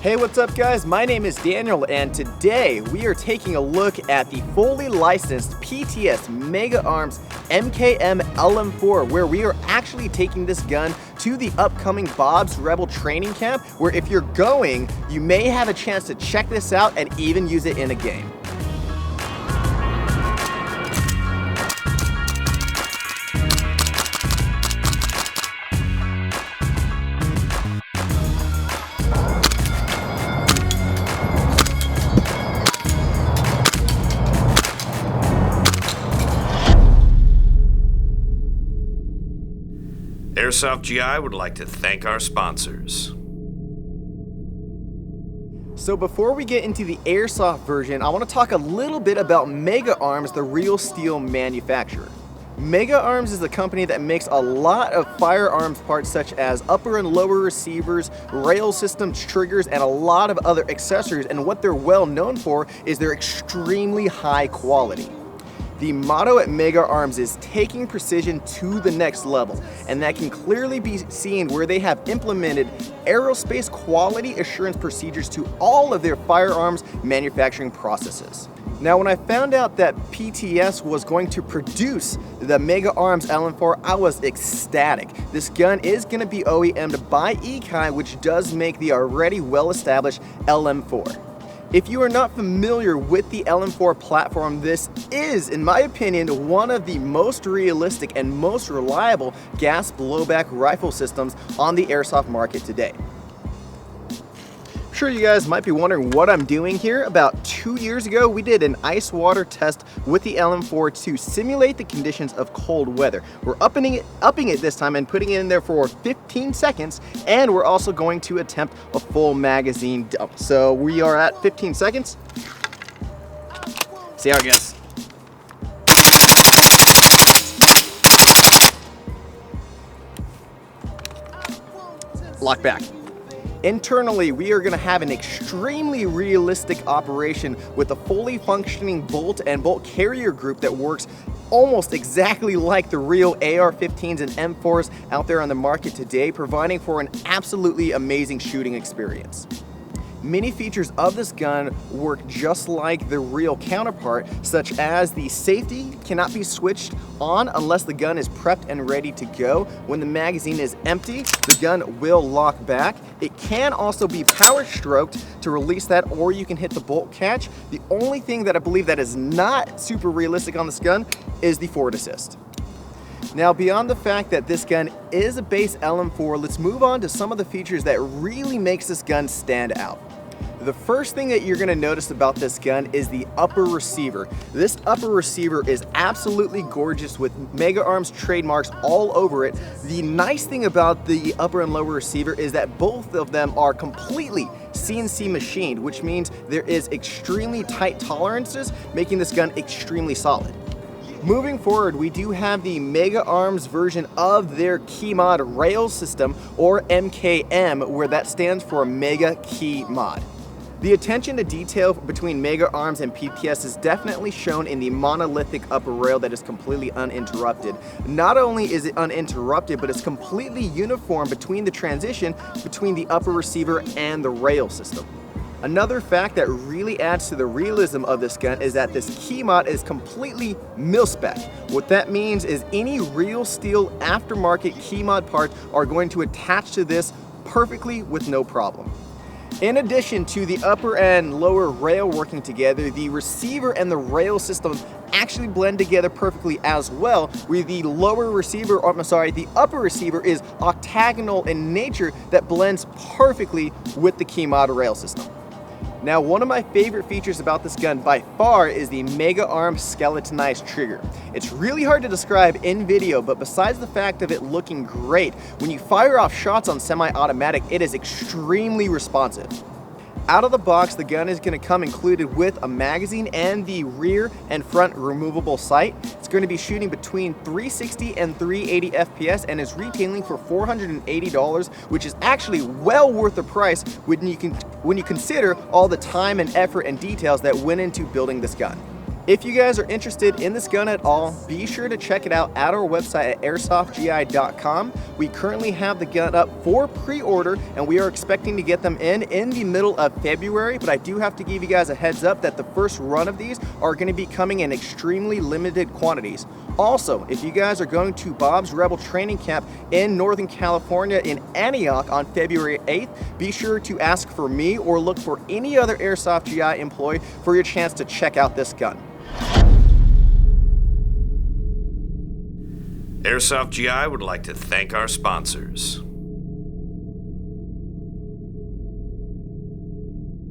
Hey, what's up guys? My name is Daniel and today we are taking a look at the fully licensed PTS Mega Arms MKM LM4, where we are actually taking this gun to the upcoming Bob's Rebel training camp, where if you're going, you may have a chance to check this out and even use it in a game. Airsoft GI would like to thank our sponsors. So before we get into the Airsoft version, I want to talk a little bit about Mega Arms, the real steel manufacturer. Mega Arms is the company that makes a lot of firearms parts such as upper and lower receivers, rail systems, triggers, and a lot of other accessories, and what they're well known for is their extremely high quality. The motto at Mega Arms is taking precision to the next level, and that can clearly be seen where they have implemented aerospace quality assurance procedures to all of their firearms manufacturing processes. Now, when I found out that PTS was going to produce the Mega Arms LM4, I was ecstatic. This gun is going to be OEM'd by Ekai, which does make the already well-established LM4. If you are not familiar with the LM4 platform, this is, in my opinion, one of the most realistic and most reliable gas blowback rifle systems on the airsoft market today. I'm sure you guys might be wondering what I'm doing here. About 2 years ago, we did an ice water test with the LM4 to simulate the conditions of cold weather. We're upping it this time and putting it in there for 15 seconds, and we're also going to attempt a full magazine dump. So we are at 15 seconds. See how it goes. Lock back. Internally, we are going to have an extremely realistic operation with a fully functioning bolt and bolt carrier group that works almost exactly like the real AR-15s and M4s out there on the market today, providing for an absolutely amazing shooting experience. Many features of this gun work just like the real counterpart, such as the safety cannot be switched on unless the gun is prepped and ready to go. When the magazine is empty, the gun will lock back. It can also be power stroked to release that, or you can hit the bolt catch. The only thing that I believe that is not super realistic on this gun is the forward assist. Now, beyond the fact that this gun is a base LM4, let's move on to some of the features that really makes this gun stand out. The first thing that you're going to notice about this gun is the upper receiver. This upper receiver is absolutely gorgeous with Mega Arms trademarks all over it. The nice thing about the upper and lower receiver is that both of them are completely CNC machined, which means there is extremely tight tolerances, making this gun extremely solid. Moving forward, we do have the Mega Arms version of their key mod rail system, or MKM, where that stands for Mega Key Mod. The attention to detail between Mega Arms and PTS is definitely shown in the monolithic upper rail that is completely uninterrupted. Not only is it uninterrupted, but it's completely uniform between the transition between the upper receiver and the rail system. Another fact that really adds to the realism of this gun is that this key mod is completely mil-spec. What that means is any real steel aftermarket key mod parts are going to attach to this perfectly with no problem. In addition to the upper and lower rail working together, the receiver and the rail system actually blend together perfectly as well, where the the upper receiver is octagonal in nature that blends perfectly with the key mod rail system. Now, one of my favorite features about this gun by far is the Mega Arms skeletonized trigger. It's really hard to describe in video, but besides the fact of it looking great, when you fire off shots on semi-automatic, it is extremely responsive. Out of the box, the gun is going to come included with a magazine and the rear and front removable sight. It's going to be shooting between 360 and 380 FPS and is retailing for $480, which is actually well worth the price when you consider all the time and effort and details that went into building this gun. If you guys are interested in this gun at all, be sure to check it out at our website at airsoftgi.com. We currently have the gun up for pre-order, and we are expecting to get them in the middle of February, but I do have to give you guys a heads up that the first run of these are going to be coming in extremely limited quantities. Also, if you guys are going to Bob's Rebel Training Camp in Northern California in Antioch on February 8th, be sure to ask for me or look for any other Airsoft GI employee for your chance to check out this gun. Airsoft GI would like to thank our sponsors.